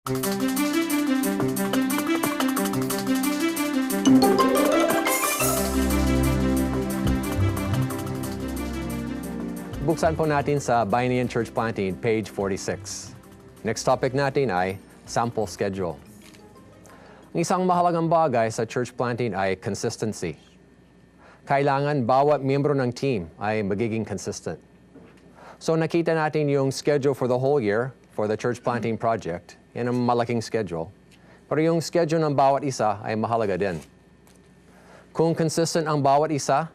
Buksan po natin sa Bayanihan Church Planting, page 46. Next topic natin ay sample schedule. Ang isang mahalagang bagay sa church planting ay consistency. Kailangan bawat miyembro ng team ay magiging consistent. So nakita natin yung schedule for the whole year for the church planting project. Yan ang malaking schedule. Pero yung schedule ng bawat isa ay mahalaga din. Kung consistent ang bawat isa,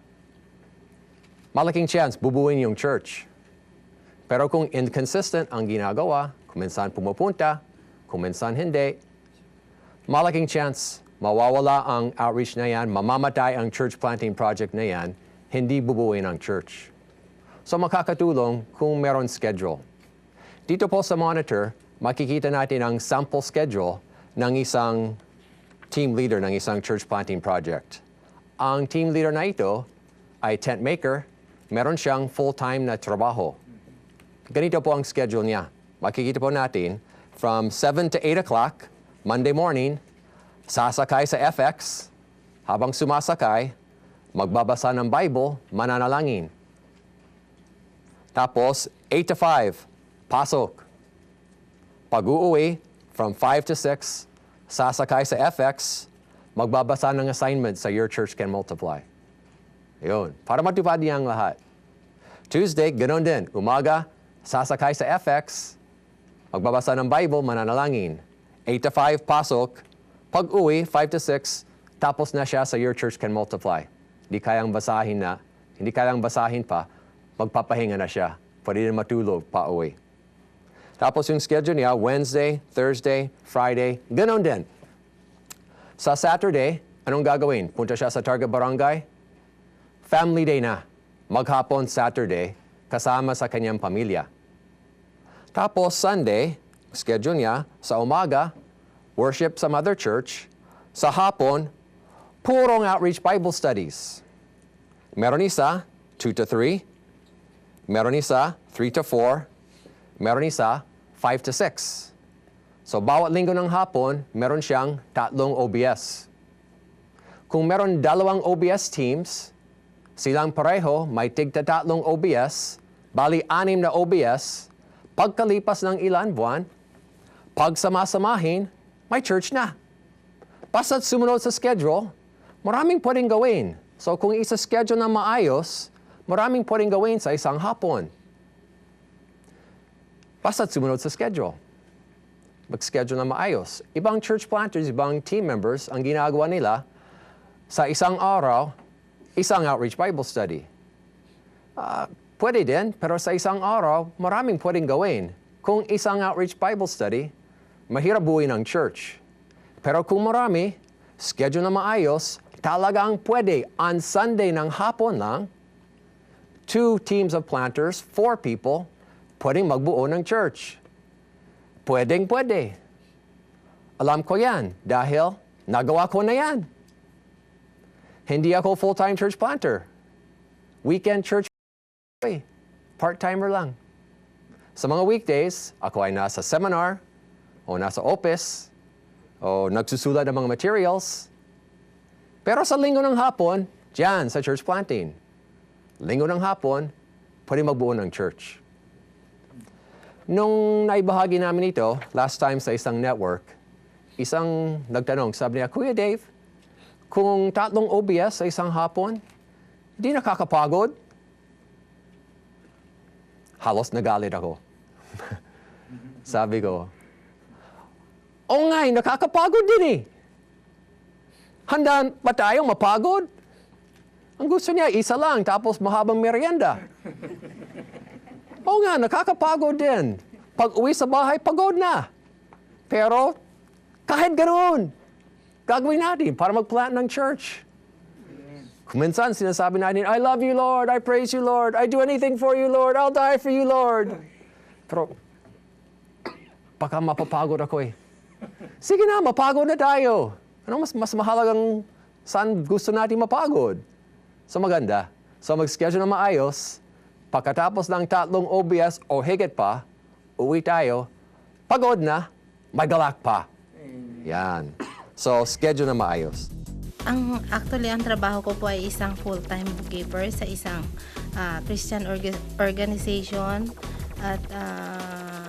malaking chance bubuin yung church. Pero kung inconsistent ang ginagawa, kung minsan pumupunta, kung minsan hindi, malaking chance mawawala ang outreach na yan, mamamatay ang church planting project na yan, hindi bubuin ang church. So makakatulong kung meron schedule. Dito po sa monitor, makikita natin ang sample schedule ng isang team leader ng isang church planting project. Ang team leader na ito ay tent maker, meron siyang full-time na trabaho. Ganito po ang schedule niya. Makikita po natin, from 7 to 8 o'clock, Monday morning, sasakay sa FX, habang sumasakay, magbabasa ng Bible, mananalangin. Tapos, 8 to 5, pasok. Pag-uuwi, from 5 to 6, sasakay sa FX, magbabasa ng assignment sa Your Church Can Multiply. Yun, para matupad niyang lahat. Tuesday, ganoon din. Umaga, sasakay sa FX, magbabasa ng Bible, mananalangin. 8 to 5, pasok. Pag-uwi, 5 to 6, tapos na siya sa Your Church Can Multiply. Hindi kayang basahin pa, magpapahinga na siya. Pwede na matulog pa uwi. Tapos yung schedule niya, Wednesday, Thursday, Friday, ganoon din. Sa Saturday, anong gagawin? Punta siya sa Target Barangay? Family day na. Maghapon Saturday, kasama sa kanyang pamilya. Tapos Sunday, schedule niya, sa umaga, worship sa Mother Church. Sa hapon, purong outreach Bible studies. Meron isa, 2 to 3. Meron isa, 3 to 4. Meron isa, 5 to 6. So bawat linggo ng hapon, meron siyang 3 OBS. Kung meron 2 OBS teams, silang pareho may tig-3 OBS, bali 6 na OBS, pagkalipas ng ilan buwan, pagsamasamahin, may church na. Basta't sumunod sa schedule, maraming pwedeng gawin. So kung isa-schedule na maayos, maraming pwedeng gawin sa isang hapon. Basta't sumunod sa schedule. Mag-schedule na maayos. Ibang church planters, ibang team members, ang ginagawa nila, sa isang araw, isang outreach Bible study. Pwede din, pero sa isang araw, maraming pwedeng gawin. Kung isang outreach Bible study, mahirap buuin ang church. Pero kung marami, schedule na maayos, talagang pwede. On Sunday ng hapon lang, 2 teams of planters, 4 people, pwedeng magbuo ng church. Pwede. Alam ko yan dahil nagawa ko na yan. Hindi ako full-time church planter. Weekend church, part-timer lang. Sa mga weekdays, ako ay nasa seminar, o nasa office, o nagsusulat ng mga materials. Pero sa linggo ng hapon, dyan sa church planting. Linggo ng hapon, pwede magbuo ng church. Nung naibahagi namin ito, last time sa isang network, isang nagtanong, sabi niya, Kuya Dave, kung 3 OBS sa isang hapon, di nakakapagod? Halos nagalit ako. Sabi ko, oo nga, nakakapagod din eh. Handa ba tayong mapagod? Ang gusto niya, isa lang, tapos mahabang merienda. Oo nga, nakakapagod din. Pag uwi sa bahay, pagod na. Pero, kahit ganoon, gagawin natin para mag-plant ng church. Kung minsan, sinasabi natin, I love you, Lord. I praise you, Lord. I do anything for you, Lord. I'll die for you, Lord. Pero, baka mapapagod ako eh. Sige na, mapagod na tayo. Ano mas mahalagang saan gusto natin mapagod? So maganda. So mag-schedule na maayos. Pagkatapos ng 3 OBS o higit pa, uwi tayo. Pagod na, may galak pa. Yan. So, schedule na maayos. Actually, ang trabaho ko po ay isang full-time bookkeeper sa isang Christian organization. At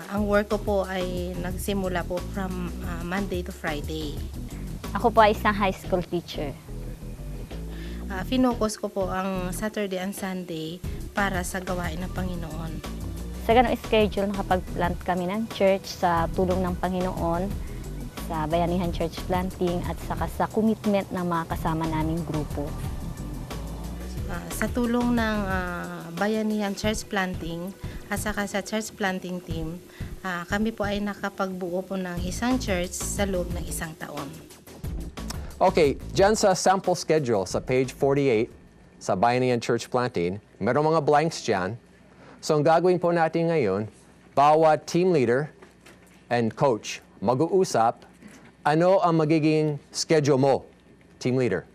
ang work ko po ay nagsimula po from Monday to Friday. Ako po ay isang high school teacher. Finokus ko po ang Saturday and Sunday para sa gawain ng Panginoon. Sa ganong schedule, nakapag-plant kami ng church sa tulong ng Panginoon, sa Bayanihan Church Planting at saka sa commitment ng mga kasama naming grupo. Sa tulong ng Bayanihan Church Planting at saka sa Church Planting team, kami po ay nakapagbuo po ng isang church sa loob ng isang taon. Okay, dyan sa sample schedule sa page 48 sa Bayanihan Church Planting, meron mga blanks dyan. So ang gagawin po natin ngayon, bawat team leader and coach mag-uusap, ano ang magiging schedule mo, team leader?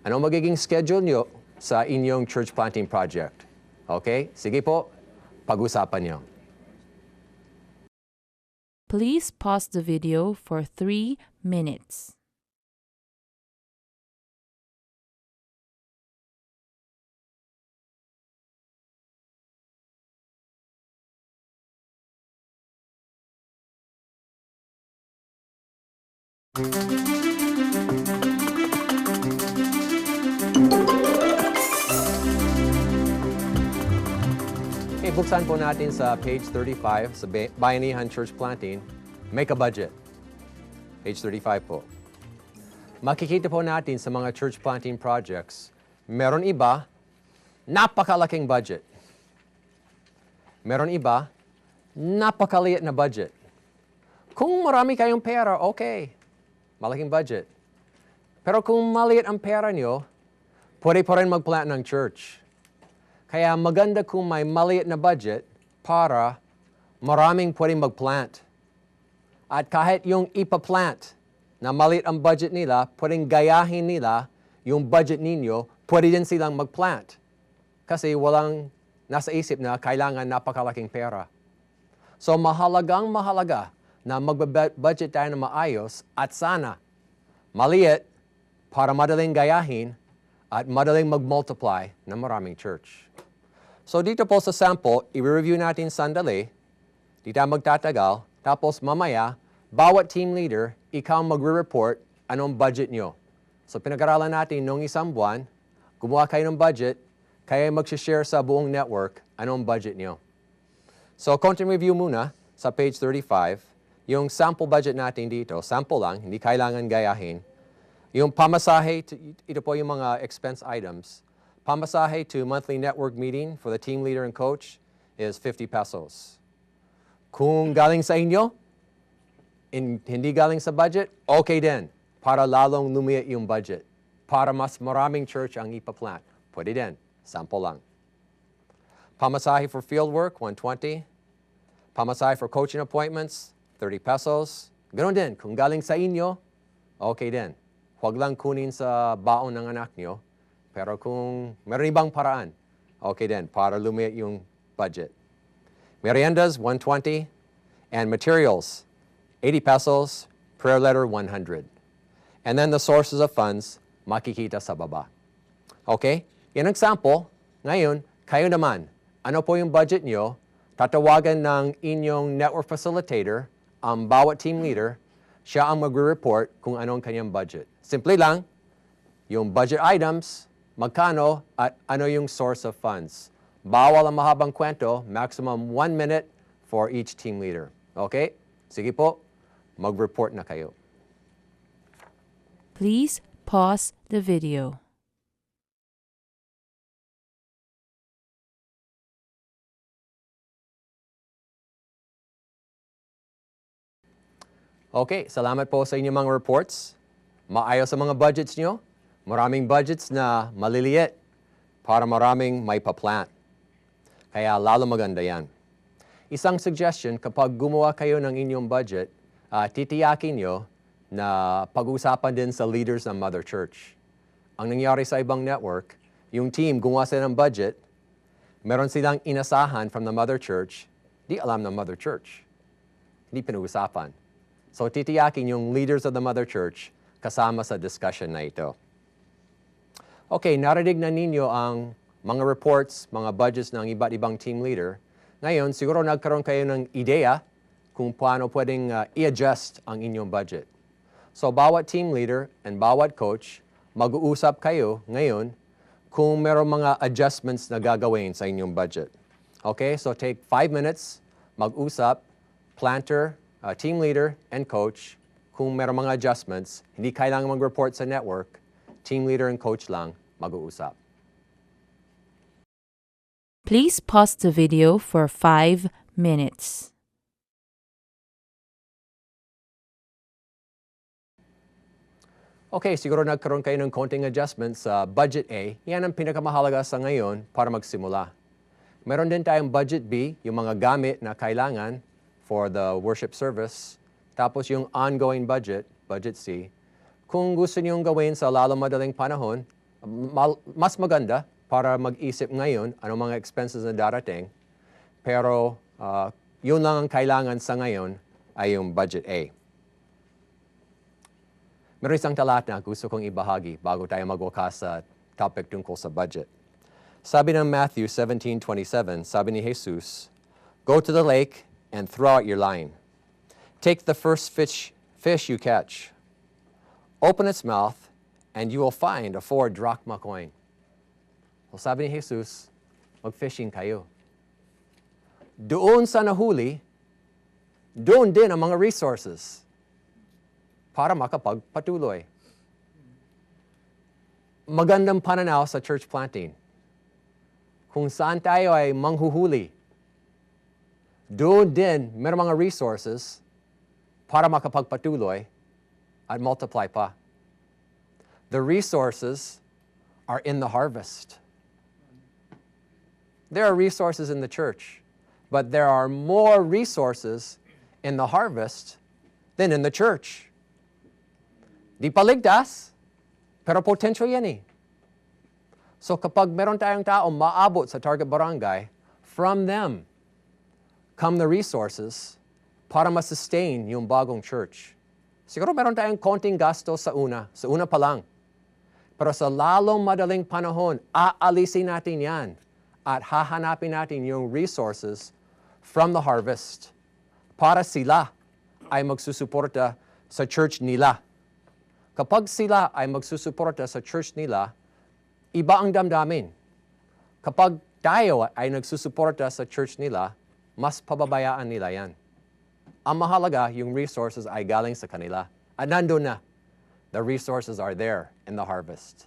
Ano ang magiging schedule nyo sa inyong church planting project? Okay? Sige po, pag-usapan nyo. Please pause the video for 3 minutes. Okay, buksan po natin sa page 35 sa Bayanihan Church Planting, make a budget. Page 35 po. Makikita po natin sa mga church planting projects, meron iba, napakalaking budget. Meron iba, napakaliit na budget. Kung marami kayong pera, okay. Malaking budget. Pero kung maliit ang pera nyo, pwede pa rin mag-plant ng church. Kaya maganda kung may maliit na budget para maraming pwedeng mag-plant. At kahit yung ipa-plant na maliit ang budget nila, pwedeng gayahin nila yung budget ninyo, pwede din silang mag-plant. Kasi walang nasa isip na kailangan napakalaking pera. So mahalaga na mag-budget tayo na maayos at sana maliit para madaling gayahin at madaling mag-multiply ng maraming church. So dito po sa sample, i-review natin sandali, di tayo magtatagal, tapos mamaya, bawat team leader, ikaw magre-report anong budget nyo. So pinag-aralan natin nung isang buwan, gumawa kayo ng budget, kaya mag-share sa buong network anong budget nyo. So konting review muna sa page 35, yung sample budget natin dito, sample lang, hindi kailangan gayahin. Yung pamasahe, ito po yung mga expense items. Pamasahe to monthly network meeting for the team leader and coach is 50 pesos. Kung galing sa inyo, hindi galing sa budget, okay din. Para lalong lumiit yung budget. Para mas maraming church ang ipaplant. Pwede din. Sample lang. Pamasahe for field work, 120. Pamasahe for coaching appointments, 30 pesos. Ganon din. Kung galing sa inyo, okay din. Huwag lang kunin sa baon ng anak nyo. Pero kung meron ibang paraan, okay din. Para lumiit yung budget. Meriendas, 120. And materials, 80 pesos. Prayer letter, 100. And then the sources of funds, makikita sa baba. Okay? Yan ang sample. Ngayon, kayo naman, ano po yung budget nyo? Tatawagan ng inyong network facilitator, ang bawat team leader, siya ang magre-report kung anong kanyang budget. Simple lang, yung budget items, magkano at ano yung source of funds. Bawal ang mahabang kwento, maximum 1 minute for each team leader. Okay? Sige po, mag-report na kayo. Please pause the video. Okay, salamat po sa inyong mga reports. Maayos ang mga budgets nyo. Maraming budgets na maliliit para maraming may pa-plant. Kaya lalo maganda yan. Isang suggestion, kapag gumawa kayo ng inyong budget, titiyakin nyo na pag-usapan din sa leaders ng Mother Church. Ang nangyari sa ibang network, yung team gumawa sila ng budget, meron silang inasahan from the Mother Church, di alam ng Mother Church. Hindi pinag-usapan. So titiyakin yung leaders of the Mother Church kasama sa discussion na ito. Okay, narinig na ninyo ang mga reports, mga budgets ng iba't ibang team leader. Ngayon, siguro nagkaroon kayo ng ideya kung paano pwedeng i-adjust ang inyong budget. So bawat team leader and bawat coach, mag-uusap kayo ngayon kung merong mga adjustments na gagawin sa inyong budget. Okay, so take 5 minutes, mag-usap, planter, team leader, and coach. Kung merong mga adjustments, hindi kailangan mag-report sa network, team leader and coach lang mag-uusap. Please pause the video for 5 minutes. Okay, siguro nagkaroon kayo ng konting adjustments sa budget A. Yan ang pinakamahalaga sa ngayon para magsimula. Meron din tayong budget B, yung mga gamit na kailangan for the worship service. Tapos yung ongoing budget, budget C. Kung gusto niyong gawin sa lalong madaling panahon, mas maganda para mag-isip ngayon anong mga expenses na darating. Pero yun lang ang kailangan sa ngayon ay yung budget A. Meron isang talata na gusto kong ibahagi bago tayo magwakas sa topic tungkol sa budget. Sabi ng Matthew 17:27, sabi ni Jesus, "Go to the lake and throw out your line. Take the first fish you catch. Open its mouth, and you will find a 4 drachma coin." So sabi ni Jesus, mag-fishing kayo. Doon sa nahuli, doon din ang mga resources para makapagpatuloy. Magandang pananaw sa church planting. Kung saan tayo ay manghuhuli, doon din mayroong mga resources para makapagpatuloy at multiply pa. The resources are in the harvest. There are resources in the church, but there are more resources in the harvest than in the church. Di paligtas, pero potential yan eh. So kapag meron tayong tao maabot sa target barangay, from them come the resources para ma-sustain yung bagong church. Siguro meron tayong konting gasto sa una pa lang. Pero sa lalong madaling panahon, aalisin natin yan at hahanapin natin yung resources from the harvest para sila ay magsusuporta sa church nila. Kapag sila ay magsusuporta sa church nila, iba ang damdamin. Kapag tayo ay nagsusuporta sa church nila, mas pababayaan nila yan. Ang mahalaga, yung resources ay galing sa kanila. At nandun na. The resources are there in the harvest.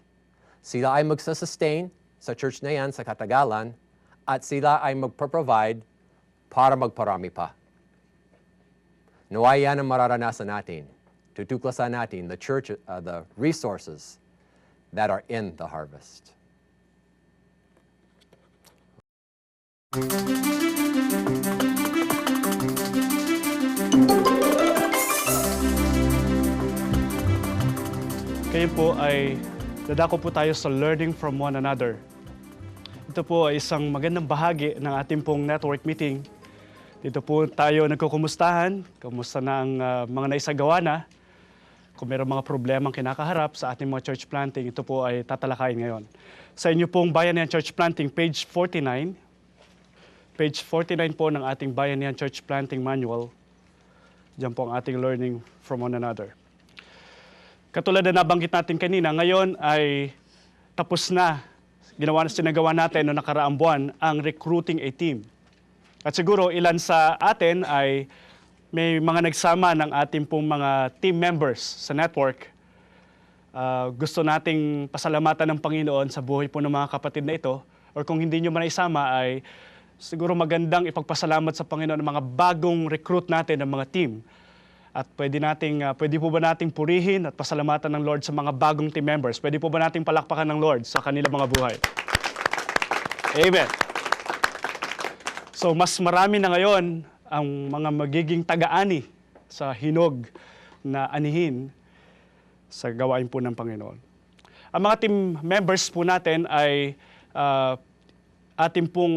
Sila ay magsasustain sa church na yan sa katagalan at sila ay magpaprovide para magparami pa. Naway yan ang mararanasan natin. Tutuklasan natin the church, the resources that are in the harvest. Ngayon po ay dadako po tayo sa learning from one another. Ito po ay isang magandang bahagi ng ating pong network meeting. Dito po tayo nagkukumustahan, kamusta na ang mga naisagawa na. Kung mayroong mga problemang kinakaharap sa ating mga church planting, ito po ay tatalakayin ngayon. Sa inyo pong Bayanihan Church Planting, page 49. Page 49 po ng ating Bayanihan Church Planting Manual. Diyan po ang ating learning from one another. Katulad na nabanggit natin kanina, ngayon ay tapos na. Sinagawa natin noong nakaraang buwan ang recruiting a team. At siguro ilan sa atin ay may mga nagsama ng ating pong mga team members sa network. Gusto nating pasalamatan ng Panginoon sa buhay po ng mga kapatid na ito. Or kung hindi nyo man isama ay siguro magandang ipagpasalamat sa Panginoon ng mga bagong recruit natin ng mga team. At pwede po ba nating purihin at pasalamatan ng Lord sa mga bagong team members? Pwede po ba nating palakpakan ng Lord sa kanilang mga buhay? Amen. So mas marami na ngayon ang mga magiging taga-ani sa hinog na anihin sa gawain po ng Panginoon. Ang mga team members po natin ay ating pong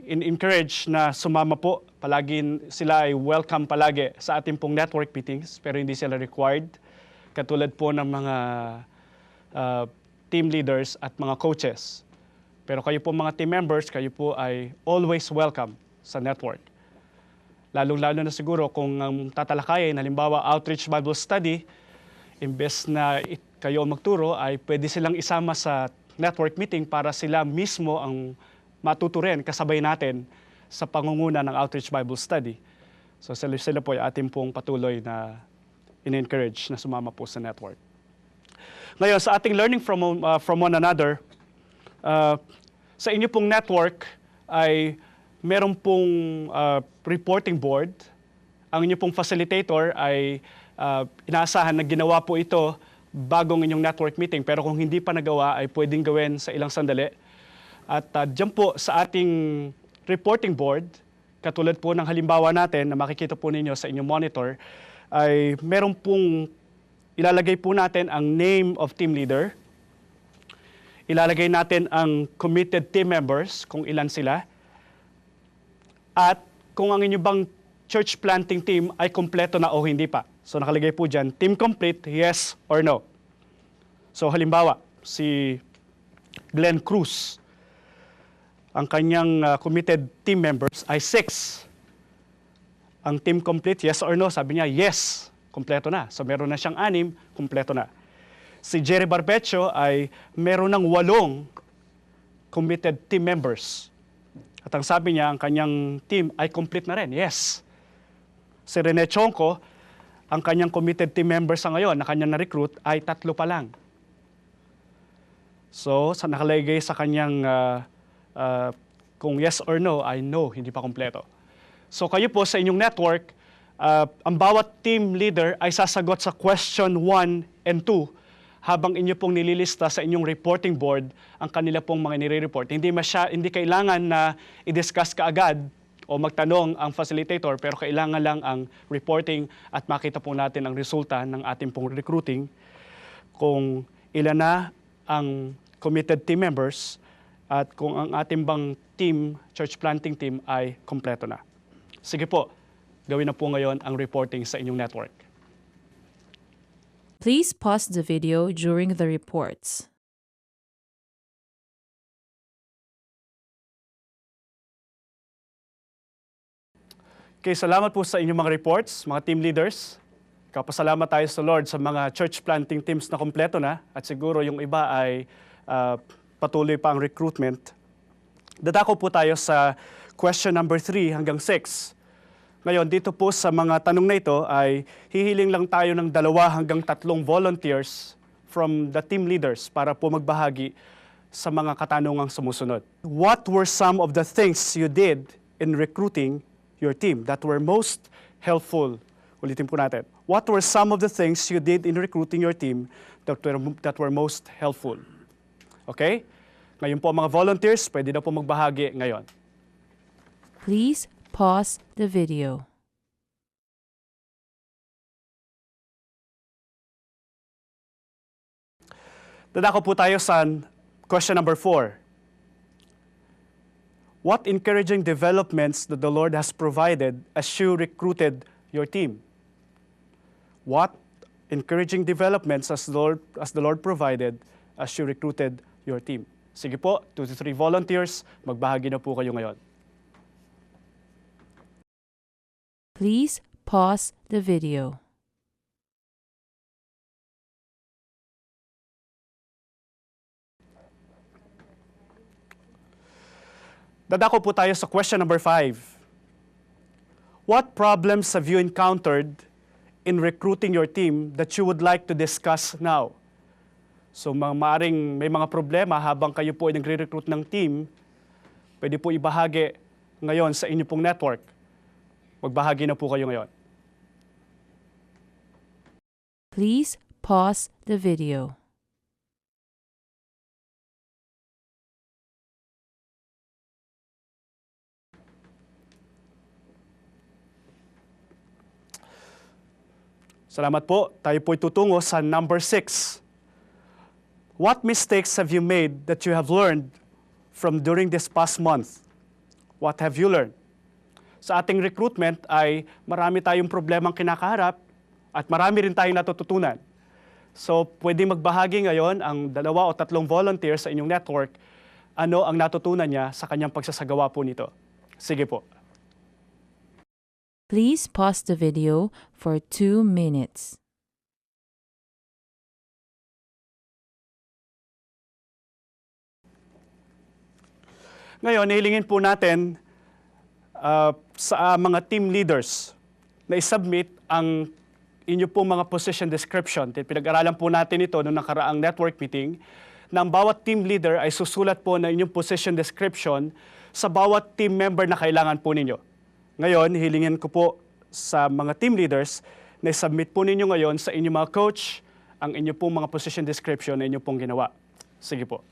in-encourage na sumama po palagi sila ay welcome palagi sa ating pong network meetings, pero hindi sila required. Katulad po ng mga team leaders at mga coaches. Pero kayo po mga team members, kayo po ay always welcome sa network. Lalong-lalo na siguro kung tatalakayin, halimbawa outreach Bible study, imbes na kayo magturo, ay pwede silang isama sa network meeting para sila mismo ang matuturin kasabay natin sa pangunguna ng outreach Bible study. So sila po ay ating pong patuloy na in-encourage na sumama po sa network. Ngayon, sa ating learning from one another, sa inyo pong network ay meron pong reporting board. Ang inyo pong facilitator ay inaasahan na ginawa po ito bagong inyong network meeting. Pero kung hindi pa nagawa, ay pwedeng gawin sa ilang sandali. At dyan po sa ating reporting board, katulad po ng halimbawa natin na makikita po ninyo sa inyong monitor, ay meron pong ilalagay po natin ang name of team leader. Ilalagay natin ang committed team members, kung ilan sila. At kung ang inyong bang church planting team ay kompleto na o hindi pa. So nakalagay po dyan, team complete, yes or no. So halimbawa, si Glenn Cruz, ang kanyang committed team members ay 6. Ang team complete, yes or no, sabi niya, yes, kompleto na. So meron na siyang 6, kompleto na. Si Jerry Barbecho ay meron ng 8 committed team members. At ang sabi niya, ang kanyang team ay complete na rin. Yes. Si Rene Chonko, ang kanyang committed team members sa ngayon na kanyang na-recruit ay 3 pa lang. So, nakalagay sa kanyang kung yes or no ay no, hindi pa kompleto. So kayo po sa inyong network, ang bawat team leader ay sasagot sa question 1 and 2 habang inyo pong nililista sa inyong reporting board ang kanila pong mga nire-report. Hindi kailangan na i-discuss kaagad o magtanong ang facilitator, pero kailangan lang ang reporting at makita po natin ang resulta ng ating pong recruiting kung ilan na ang committed team members at kung ang ating bang team, church planting team ay kompleto na. Sige po, gawin na po ngayon ang reporting sa inyong network. Please pause the video during the reports. Okay, salamat po sa inyong mga reports, mga team leaders. Kapasalamat tayo sa Lord sa mga church planting teams na kompleto na at siguro yung iba ay patuloy pa ang recruitment. Dadako po tayo sa question number 3 hanggang 6. Ngayon, dito po sa mga tanong na ito ay hihiling lang tayo ng 2 hanggang 3 volunteers from the team leaders para po magbahagi sa mga katanungang sumusunod. What were some of the things you did in recruiting your team that were most helpful? Ulitin po natin. What were some of the things you did in recruiting your team that were most helpful? Okay? Ngayon po mga volunteers, pwede na po magbahagi ngayon. Please pause the video. Dadako po tayo sa question number 4. What encouraging developments that the Lord has provided as you recruited your team? What encouraging developments as the Lord provided as you recruited your team? Sige po, 2 to 3 volunteers, magbahagi na po kayo ngayon. Please pause the video. Dadako po tayo sa question number 5. What problems have you encountered in recruiting your team that you would like to discuss now? So maaaring may mga problema habang kayo po ay nagre-recruit ng team, pwede po ibahagi ngayon sa inyo pong network. Magbahagi na po kayo ngayon. Please pause the video. Salamat po. Tayo po'y tutungo sa number 6. What mistakes have you made that you have learned from during this past month? What have you learned? sa ating recruitment ay marami tayong problemang kinakaharap at marami rin tayong natututunan. So, pwede magbahagi ngayon ang 2 o 3 volunteer sa inyong network ano ang natutunan niya sa kanyang pagsasagawa po nito. Sige po. Please pause the video for 2 minutes. Ngayon, hilingin po natin sa mga team leaders na isubmit ang inyo pong mga position description. Pinag-aralan po natin ito noong nakaraang network meeting na ang bawat team leader ay susulat po ng inyong position description sa bawat team member na kailangan po ninyo. Ngayon, hilingin ko po sa mga team leaders na isubmit po ninyo ngayon sa inyong mga coach ang inyo pong mga position description na inyo pong ginawa. Sige po.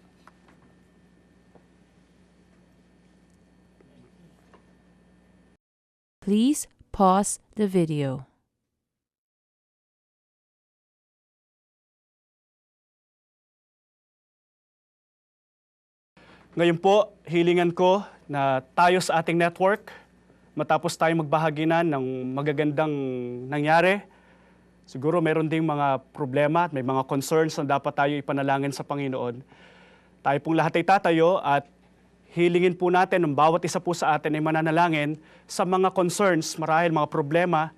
Please pause the video. Ngayon po, hilingan ko na tayo sa ating network, matapos tayo magbahagi na ng magagandang nangyari, siguro meron ding mga problema at may mga concerns na dapat tayo ipanalangin sa Panginoon. Tayo pong lahat ay tatayo at hilingin po natin ang bawat isa po sa atin ay mananalangin sa mga concerns, marahil mga problema,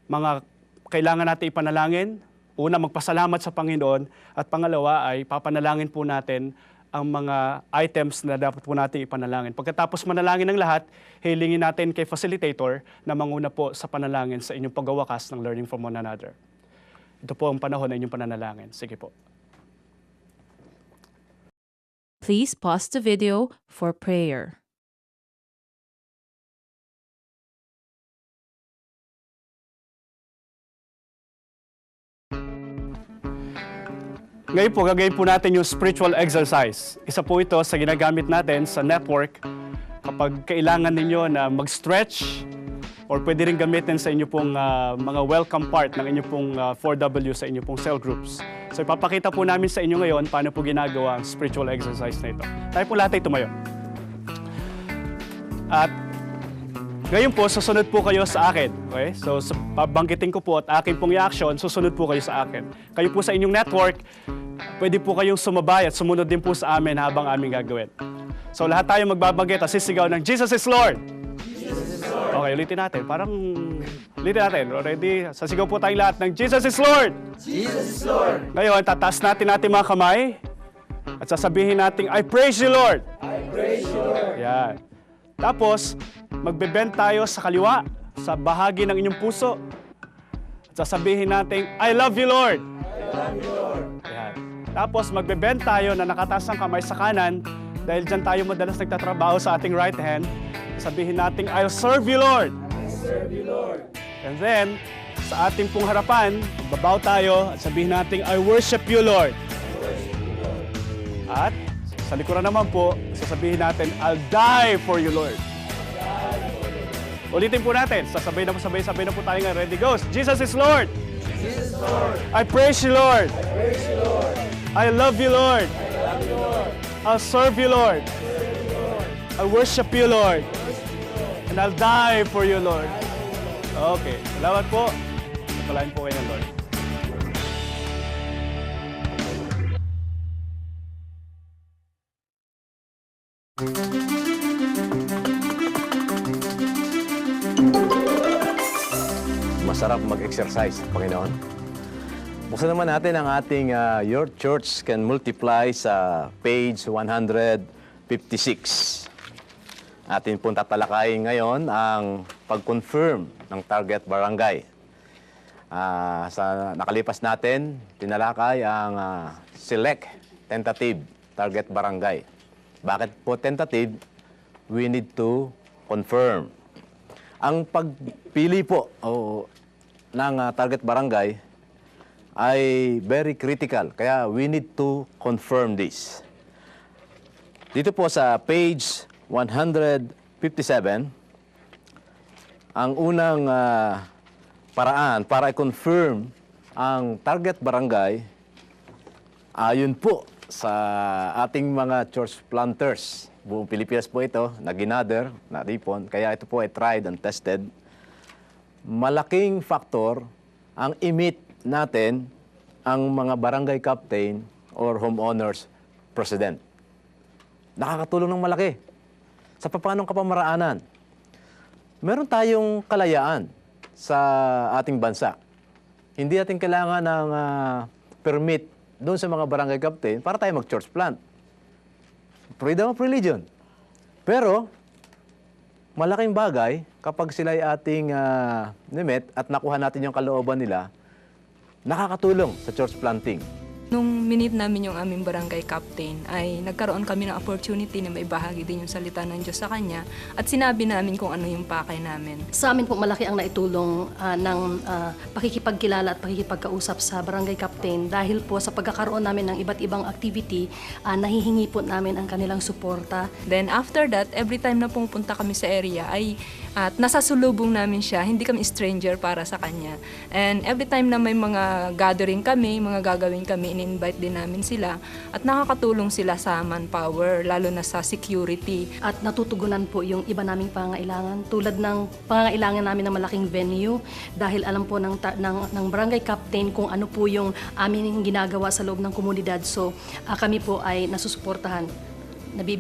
mga kailangan natin ipanalangin. Una, magpasalamat sa Panginoon at pangalawa ay papanalangin po natin ang mga items na dapat po natin ipanalangin. Pagkatapos manalangin ng lahat, hilingin natin kay facilitator na manguna po sa panalangin sa inyong pagwawakas ng learning from one another. Ito po ang panahon na inyong pananalangin. Sige po. Please pause the video for prayer. Ngayon po, gagawin po natin yung spiritual exercise. Isa po ito sa ginagamit natin sa network kapag kailangan ninyo na mag-stretch or pwede rin gamitin sa inyo pong mga welcome part ng inyo pong 4W sa inyo pong cell groups. So ipapakita po namin sa inyo ngayon paano po ginagawa ang spiritual exercise na ito. Tayo po lahat ay tumayo. At ngayon po, susunod po kayo sa akin. Okay? So, pabanggitin ko po at akin pong i-action, susunod po kayo sa akin. Kayo po sa inyong network, pwede po kayong sumabay at sumunod din po sa amin habang aming gagawin. So, lahat tayo magbabanggit at sisigaw ng Jesus is Lord! Jesus is Lord! Okay, ulitin natin. Ulitin natin. Already, sasigaw po tayong lahat ng Jesus is Lord! Jesus is Lord! Ngayon, tataas natin mga kamay at sasabihin natin, I praise you, Lord! I praise you, Lord! Yan. Tapos, magbe-bend tayo sa kaliwa, sa bahagi ng inyong puso. At sasabihin natin, I love you, Lord! I love you, Lord! Yan. Tapos, magbe-bend tayo na nakataas ang kamay sa kanan dahil dyan tayo madalas nagtatrabaho sa ating right hand. Sabihin natin, I'll serve you, Lord! I serve you, Lord! And then, sa ating pong harapan, magbabaw tayo at sabihin natin, I worship you, Lord! I worship you, Lord! At sa likuran naman po, sasabihin natin, I'll die for you, Lord. Ulitin po natin. Sabay na po tayo nga. Ready, goes. Jesus is Lord. Jesus is Lord. I praise you, Lord. I praise you, Lord. I love you, Lord. I love you, Lord. I'll serve you, Lord. I worship you, Lord. And I'll die for you, Lord. Okay. Salamat po. Pagpalain po kayo ng Lord. Masarap mag-exercise, Panginoon. Buksan naman natin ang ating Your Church Can Multiply sa page 156. Atin pong tatalakayin ngayon ang pag-confirm ng target barangay. Sa nakalipas natin, tinalakay ang select tentative target barangay. Bakit po tentative? We need to confirm. Ang pagpili po ng target barangay ay very critical. Kaya we need to confirm this. Dito po sa page 157, ang unang paraan para i-confirm ang target barangay, ayon po sa ating mga church planters Buong Pilipinas po ito, na-ginather, na-ripon. Kaya ito po ay tried and tested. Malaking faktor ang i-meet natin ang mga barangay captain or homeowners president. Nakakatulong ng malaki sa papanong kapamaraanan. Meron tayong kalayaan sa ating bansa. Hindi natin kailangan ng permit doon sa mga barangay captain para tayo mag-church plant. Freedom of religion. Pero, malaking bagay kapag sila ay ating nimit at nakuha natin yung kalooban nila, nakakatulong sa church planting. Nung minit namin yung aming barangay captain, ay nagkaroon kami ng opportunity na maibahagi din yung salita ng Diyos sa kanya at sinabi namin kung ano yung pakay namin. Sa amin po malaki ang naitulong ng pakikipagkilala at pakikipagkausap sa barangay captain dahil po sa pagkakaroon namin ng iba't ibang activity, nahihingi po namin ang kanilang suporta. Then after that, every time na pumunta kami sa area ay at nasasulubong namin siya, hindi kami stranger para sa kanya. And every time na may mga gathering kami, mga gagawin kami, in-invite din namin sila at nakakatulong sila sa manpower, lalo na sa security. At natutugunan po yung iba naming pangangailangan tulad ng pangangailangan namin ng malaking venue dahil alam po ng barangay captain kung ano po yung aming ginagawa sa loob ng komunidad. So kami po ay nasusuportahan.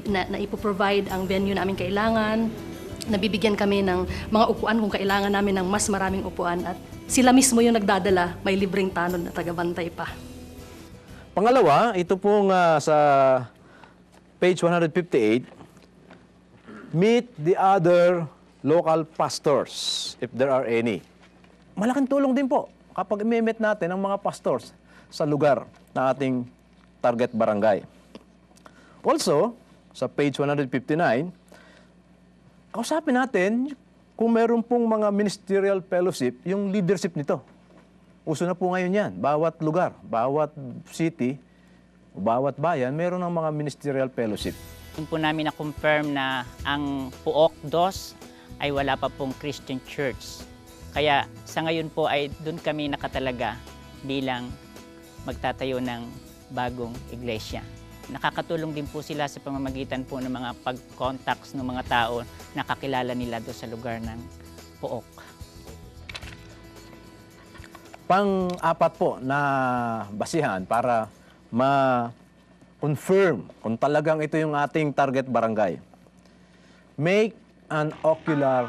Na ipoprovide ang venue na aming kailangan, nabibigyan kami ng mga upuan kung kailangan namin ng mas maraming upuan at sila mismo yung nagdadala, may libreng tanod na tagabantay pa. Pangalawa, ito pong sa page 158, meet the other local pastors if there are any. Malaking tulong din po kapag i-meet natin ang mga pastors sa lugar na ating target barangay. Also, sa page 159, kausapin natin kung meron pong mga ministerial fellowship, yung leadership nito. Uso na po ngayon yan. Bawat lugar, bawat city, bawat bayan, meron ng mga ministerial fellowship. Doon po namin na-confirm na ang Puok Dos ay wala pa pong Christian Church. Kaya sa ngayon po ay doon kami nakatalaga bilang magtatayo ng bagong iglesia. Nakakatulong din po sila sa pamamagitan po ng mga pag-contacts ng mga tao na kakilala nila doon sa lugar ng Puok. Pang-apat po na basihan para ma-confirm kung talagang ito yung ating target barangay. Make an ocular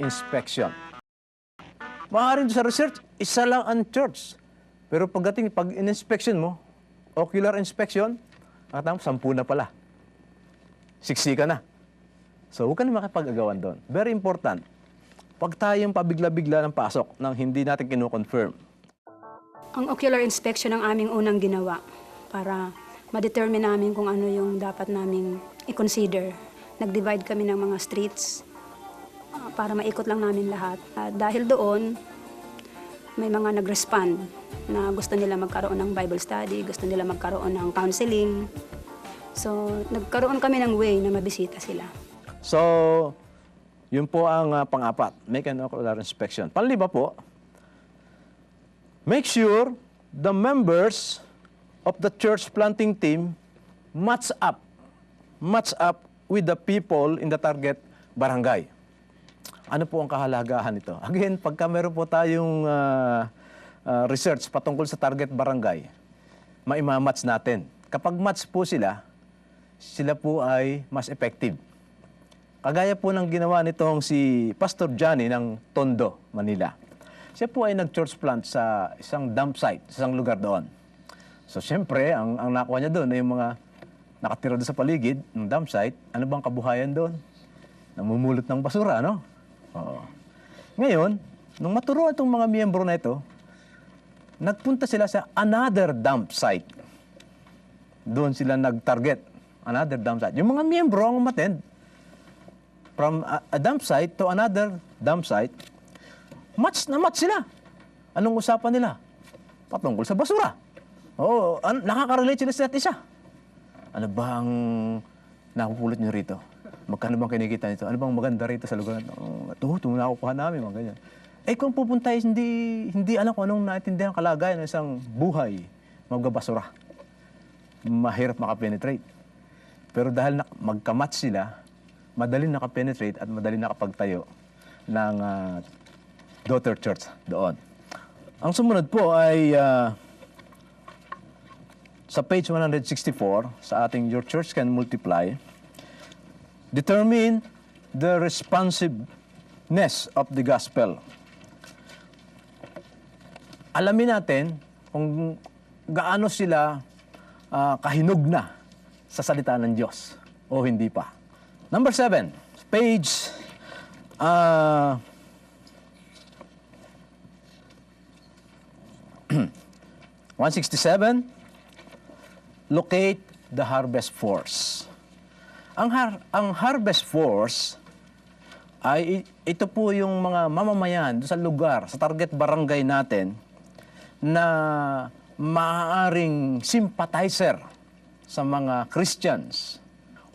inspection. Maaaring sa research, isa lang ang church. Pero pag in-inspection mo, ocular inspection, nakatama, 10 na pala. 60 ka na. So, huwag ka na makipag-agawan doon. Very important. Pag tayong pabigla-bigla ng pasok nang hindi natin kino-confirm. Ang ocular inspection ang aming unang ginawa para ma-determine namin kung ano yung dapat naming i-consider. Nag-divide kami ng mga streets para maikot lang namin lahat. Dahil doon, may mga nag-respond na gusto nila magkaroon ng Bible study, gusto nila magkaroon ng counseling. So, nagkaroon kami ng way na mabisita sila. So, yun po ang pang-apat. Make an ocular inspection. Panlima po, make sure the members of the church planting team match up with the people in the target barangay. Ano po ang kahalagahan nito? Again, pagka meron po tayong research patungkol sa target barangay, maimamatch natin. Kapag match po sila po ay mas effective. Kagaya po ng ginawa nitong si Pastor Johnny ng Tondo, Manila. Siya po ay nag-church plant sa isang dump site, sa isang lugar doon. So, siyempre, ang nakuha niya doon ay yung mga nakatira doon sa paligid ng dump site. Ano bang kabuhayan doon? Namumulot ng basura, no? Oo. Ngayon, nung maturuan itong mga miyembro na ito, nagpunta sila sa another dump site. Doon sila nag-target. Another dump site. Yung mga miyembro ang umattend from a dump site to another dump site, match sila. Anong usapan nila? Patungkol sa basura. Oo, nakaka-relate sila sa isa't isa. Ano ba ang napupulot nyo rito? Magkano bang kinikita nito? Ano bang maganda rito sa lugar? Ito nakukuha namin, mga ganyan. Eh kung pupunta, hindi alam kung anong naintindihan ang kalagayan ng isang buhay magbabasura. Mahirap makapenetrate. Pero dahil magkamatch sila, madali nakapenetrate at madali nakapagtayo ng daughter church doon. Ang sumunod po ay sa page 164 sa ating Your Church Can Multiply, determine the responsiveness of the gospel. Alamin natin kung gaano sila kahinog na sa salita ng Diyos o hindi pa. Number 7, page 167, locate the harvest force. Ang harvest force ay ito po yung mga mamamayan sa lugar, sa target barangay natin na maaaring sympathizer sa mga Christians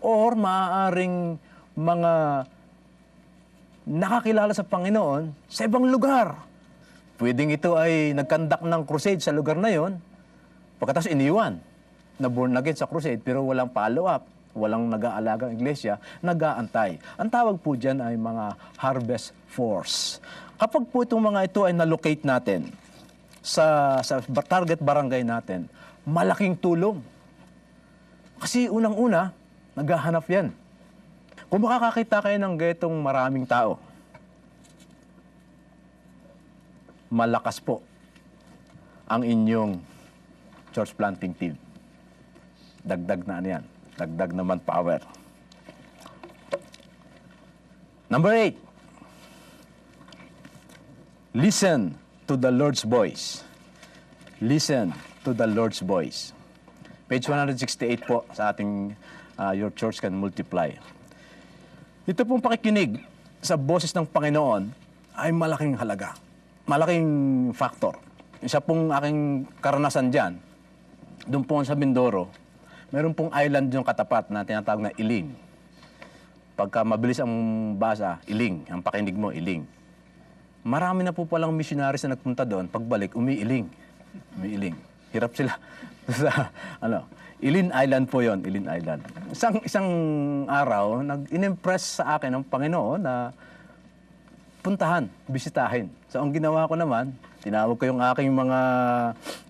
or maaaring mga nakakilala sa Panginoon sa ibang lugar. Pwedeng ito ay nagkandak ng crusade sa lugar na yon, pagkatapos iniwan na born again sa crusade pero walang follow-up, walang nag-aalagang iglesia, nag-aantay. Ang tawag po dyan ay mga harvest force. Kapag po itong mga ito ay na-locate natin sa target barangay natin, malaking tulong. Kasi unang-una, naghahanap yan. Kung makakakita kayo ng getong maraming tao, malakas po ang inyong church planting team. Dagdag na yan. Dagdag naman power. Number 8. Listen to the Lord's voice. Listen to the Lord's voice. Page 168 po sa ating Your Church Can Multiply. Ito pong pakikinig sa boses ng Panginoon ay malaking halaga. Malaking factor. Isa pong aking karanasan dyan, doon po sa Mindoro, meron pong island yung katapat na tinatawag na Iling. Pagka mabilis ang basa, Iling. Ang pakinig mo, Iling. Marami na po palang missionaries na nagpunta doon, pagbalik, umiiling. Umiiling. Hirap sila. Ilin Island po yon, Ilin Island. Isang araw, in-impress sa akin ng Panginoon na puntahan, bisitahin. So, ang ginawa ko naman, tinawag ko yung aking mga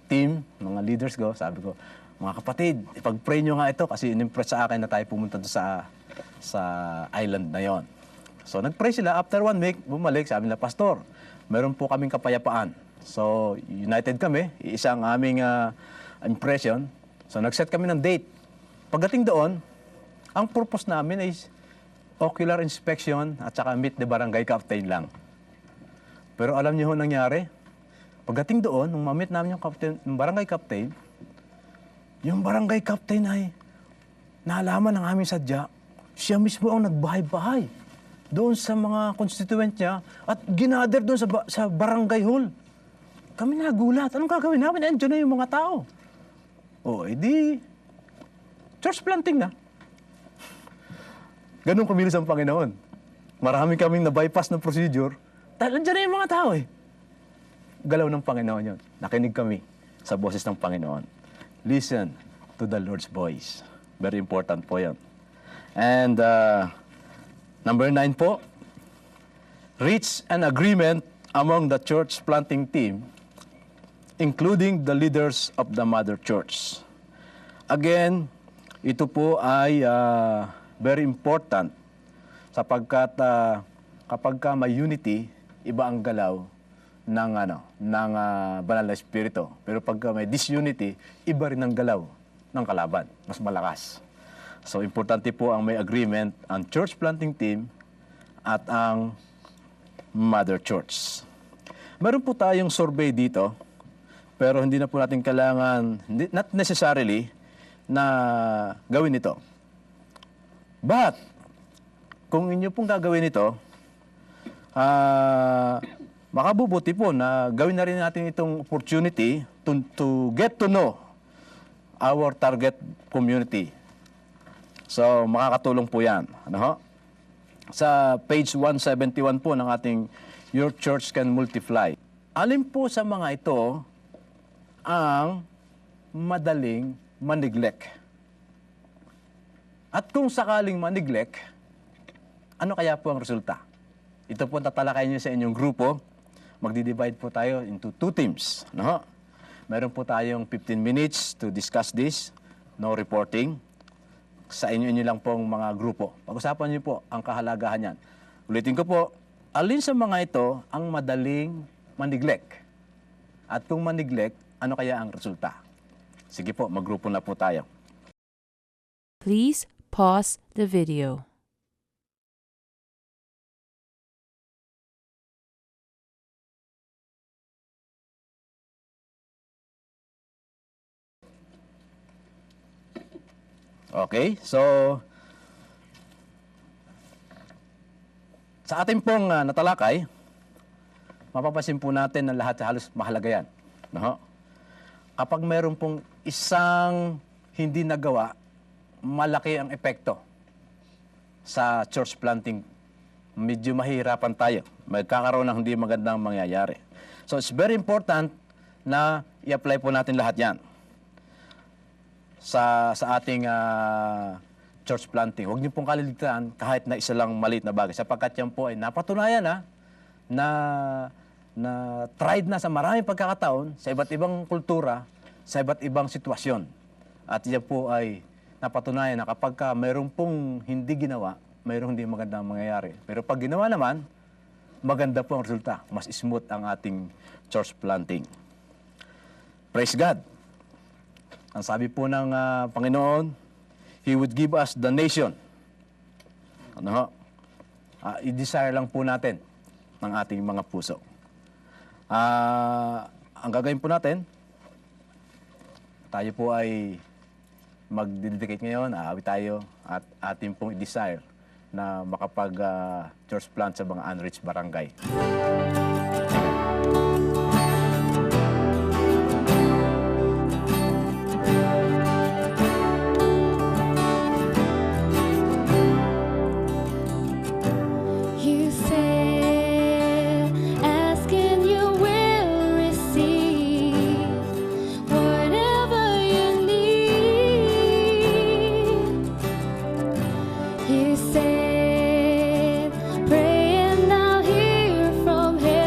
team, mga leaders ko, sabi ko, mga kapatid, ipag-pray nyo nga ito kasi in-impress sa akin na tayo pumunta doon sa island na yon. So, nag-pray sila. After 1 week, bumalik, sabi nila, Pastor, meron po kaming kapayapaan. So, united kami, isa ang aming impression. So, nag-set kami ng date. Pagdating doon, ang purpose namin is ocular inspection at saka meet the barangay captain lang. Pero alam niyo ho nangyari? Pagdating doon, nung ma-meet namin yung barangay captain, yung barangay captain ay naalaman ng aming sadya, siya mismo ang nagbahay-bahay doon sa mga constituent niya at ginather doon sa barangay hall. Kami nagulat. Anong gagawin namin? Andiyan na yung mga tao. O, edi, church planting na. Ganun kumilos ang Panginoon. Marami kaming na-bypass ng procedure dahil andyan na yung mga tao eh. Galaw ng Panginoon yun. Nakinig kami sa boses ng Panginoon. Listen to the Lord's voice. Very important po yan. And number 9 po, reach an agreement among the church planting team, including the leaders of the mother church. Again, ito po ay very important sapagkat kapag may unity, iba ang galaw ng banal na espiritu. Pero pag may disunity, iba rin ang galaw ng kalaban, mas malakas. So importante po ang may agreement ang church planting team at ang mother church. Meron po tayong survey dito, pero hindi na po natin kailangan, not necessarily, na gawin ito. But, kung inyo pong gagawin ito, makabubuti po na gawin na rin natin itong opportunity to get to know our target community. So, makakatulong po yan. Sa page 171 po ng ating Your Church Can Multiply. Alin po sa mga ito ang madaling maneglect? At kung sakaling ma-neglect, ano kaya po ang resulta? Ito po tatalakayin niyo sa inyong grupo. Magdi-divide po tayo into 2 teams. No? Meron po tayong 15 minutes to discuss this. No reporting. Sa inyo lang pong mga grupo. Pag-usapan niyo po ang kahalagahan yan. Ulitin ko po, alin sa mga ito ang madaling ma-neglect? At kung ma-neglect, ano kaya ang resulta? Sige po, maggrupo na po tayo. Please pause the video. Okay, so sa ating pong natalakay, mapapasin po natin na lahat halos mahalaga yan. No? Kapag meron pong isang hindi nagawa, malaki ang epekto sa church planting. Medyo mahihirapan tayo. Magkakaroon ng hindi magandang mangyayari. So it's very important na i-apply po natin lahat yan sa ating church planting. Huwag niyo pong kalilitaan kahit na isa lang maliit na bagay. Sapagkat yan po ay napatunayan na tried na sa maraming pagkakataon, sa iba't ibang kultura, sa iba't ibang sitwasyon. At yan po ay napatunayan na kapag mayroong pong hindi ginawa, mayroong hindi magandang mangyayari. Pero pag ginawa naman, maganda po ang resulta. Mas smooth ang ating church planting. Praise God! Ang sabi po ng Panginoon, He would give us the nation. Ano ho? I-desire lang po natin ng ating mga puso. Ang gagawin po natin, tayo po ay mag-dedicate ngayon, aawit tayo at ating pong i-desire na makapag-church plant sa mga unreached barangay. You said, pray and I'll hear from heaven.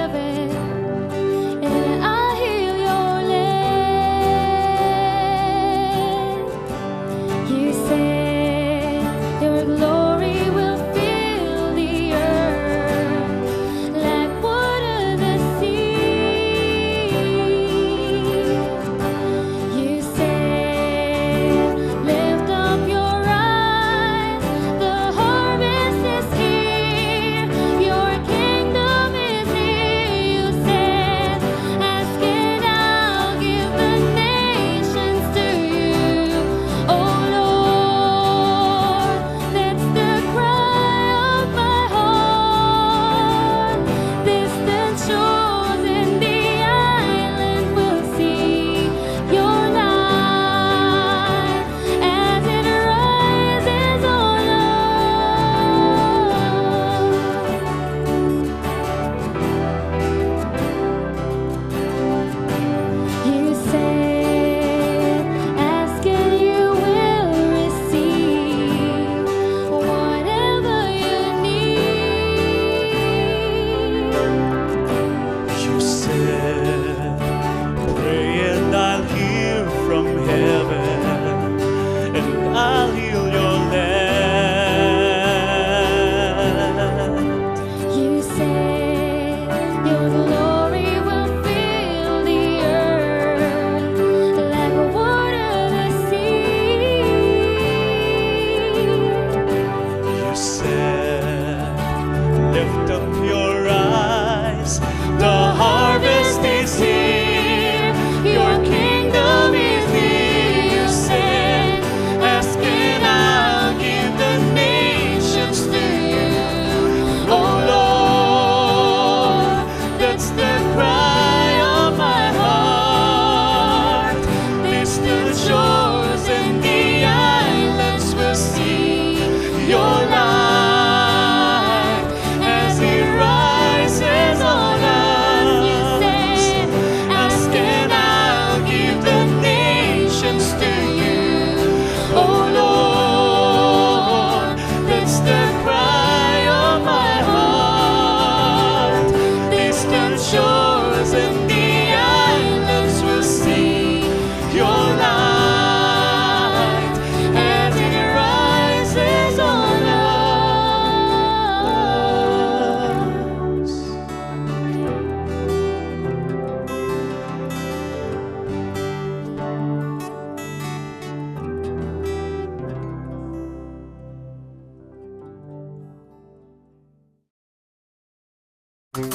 May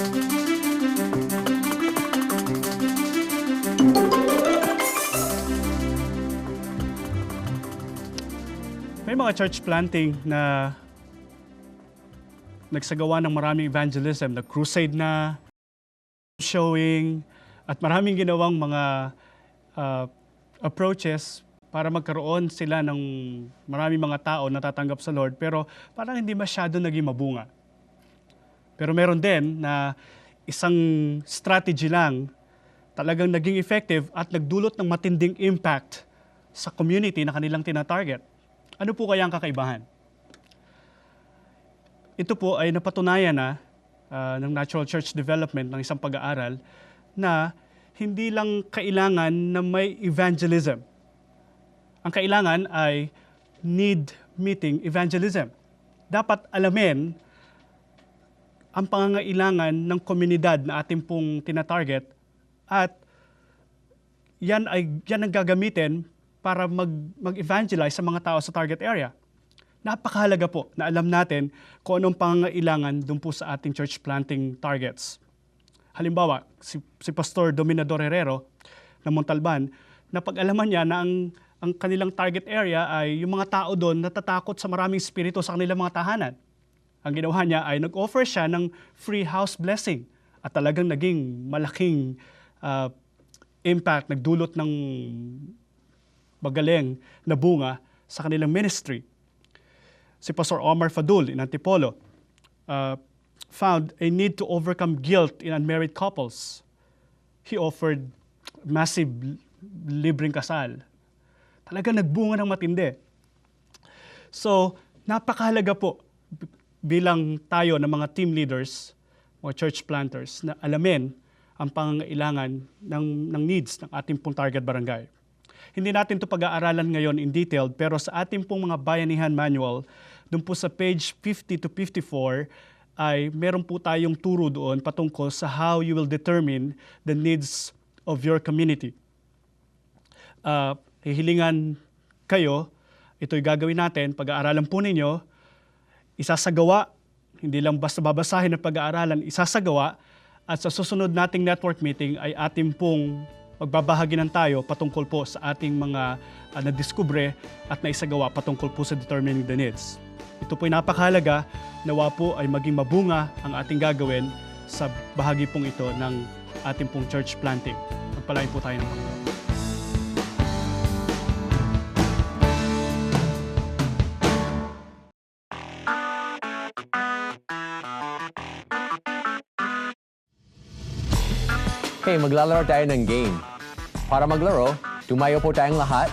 mga church planting na nagsagawa ng maraming evangelism, nag-crusade na, showing, at maraming ginawang mga approaches para magkaroon sila ng maraming mga tao na tatanggap sa Lord, pero parang hindi masyado naging mabunga. Pero meron din na isang strategy lang talagang naging effective at nagdulot ng matinding impact sa community na kanilang tina-target. Ano po kaya ang kakaibahan? Ito po ay napatunayan na ng Natural Church Development ng isang pag-aaral na hindi lang kailangan na may evangelism. Ang kailangan ay need-meeting evangelism. Dapat alamin ang pangangailangan ng komunidad na ating pong tina-target at yan ang gagamitin para mag-evangelize sa mga tao sa target area. Napakahalaga po na alam natin kung anong pangangailangan dun po sa ating church planting targets. Halimbawa, si Pastor Dominador Herrero ng Montalban, napag-alaman niya na ang kanilang target area ay yung mga tao doon natatakot sa maraming spirito sa kanilang mga tahanan. Ang ginawa niya ay nag-offer siya ng free house blessing at talagang naging malaking impact, nagdulot ng magaling na bunga sa kanilang ministry. Si Pastor Omar Fadul in Antipolo found a need to overcome guilt in unmarried couples. He offered massive libreng kasal. Talaga nagbunga ng matindi. So, napakahalaga po bilang tayo ng mga team leaders, mga church planters, na alamin ang pangangailangan ng needs ng ating pong target barangay. Hindi natin ito pag-aaralan ngayon in detail, pero sa ating pong mga bayanihan manual, doon po sa page 50 to 54, ay meron po tayong turo doon patungkol sa how you will determine the needs of your community. Hihilingan kayo, ito'y gagawin natin, pag-aaralan po ninyo, isasagawa, hindi lang basta babasahin ng pag-aaralan, isasagawa, at sa susunod nating network meeting ay ating pong magbabahaginan tayo patungkol po sa ating mga nadiskubre at naisagawa patungkol po sa determining the needs. Ito po'y napakahalaga, nawa po ay maging mabunga ang ating gagawin sa bahagi pong ito ng ating pong church planting. Magpalain po tayo ng Panginoon. Okay, maglalaro tayo ng game. Para maglaro, tumayo po tayong lahat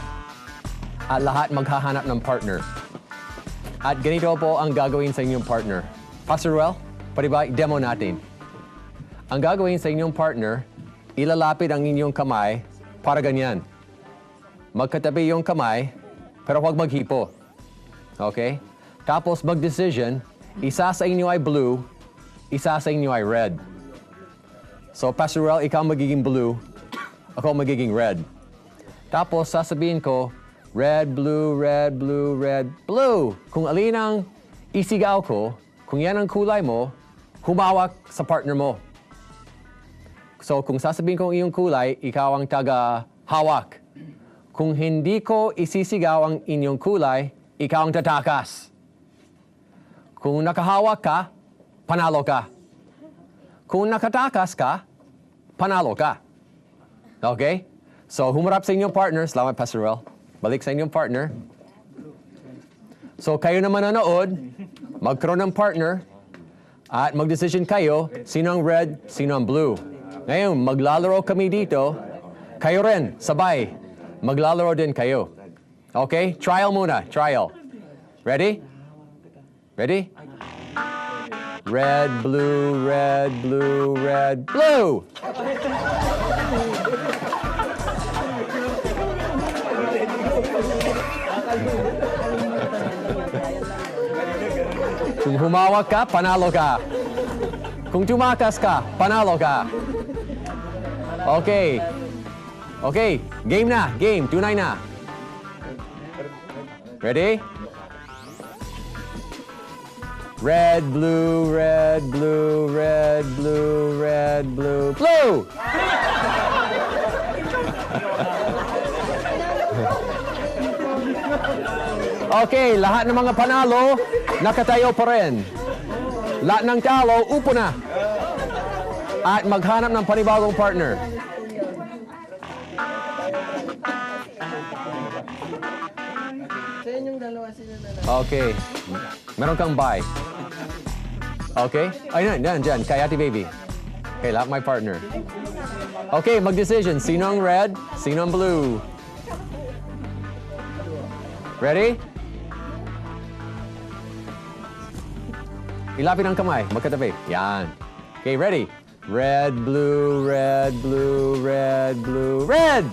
at lahat maghahanap ng partner. At ganito po ang gagawin sa inyong partner. Pastor Ruel, pwede ba demo natin? Ang gagawin sa inyong partner, ilalapit ang inyong kamay para ganyan. Magkatabi yung kamay, pero huwag maghipo. Okay? Tapos mag-decision, isa sa inyo ay blue, isa sa inyo ay red. So, Pastor Ruel, ikaw magiging blue, ako magiging red. Tapos, sasabihin ko, red, blue, red, blue, red, blue. Kung alin ang isigaw ko, kung yan ang kulay mo, humawak sa partner mo. So, kung sasabihin ko iyong kulay, ikaw ang taga-hawak. Kung hindi ko isisigaw ang inyong kulay, ikaw ang tatakas. Kung nakahawak ka, panalo ka. Kung nakatakas ka, panalo ka. Okay? So, humarap sa inyong partner. Salamat, Pastor Ruel. Balik sa inyong partner. So, kayo na manonood, magkaroon ng partner, at mag-decision kayo, sino ang red, sino ang blue. Ngayon, maglalaro kami dito. Kayo rin, sabay. Maglalaro din kayo. Okay? Trial muna. Trial. Ready? Ready? Red, blue, red, blue, red, blue! Kung humawak ka, panalo ka. Kung tumakas ka, panalo ka. Okay. Okay, game na. Game, tunay na. Ready? Red, blue, red, blue, red, blue, red, blue, blue! Okay, lahat ng mga panalo, nakatayo pa rin. Lahat ng talo, upo na. At maghanap ng panibagong partner. Okay. Meron kang bye. Okay? Ay, dyan. Kay Ate Baby. Okay, lahat my partner. Okay, mag-decision. Sino ang red? Sino ang blue? Ready? Ilapit ang kamay. Magkatabi. Yan. Okay, ready? Red, blue, red, blue, red, blue, red!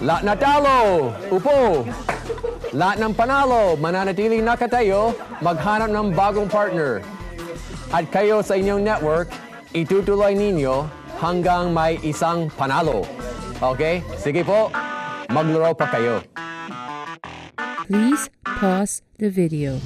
Lahat na talo, upo. Lahat ng panalo, mananatiling nakatayo, maghanap ng bagong partner. At kayo sa inyong network, itutuloy ninyo hanggang may isang panalo. Okay? Sige po, maglaro pa kayo. Please pause the video.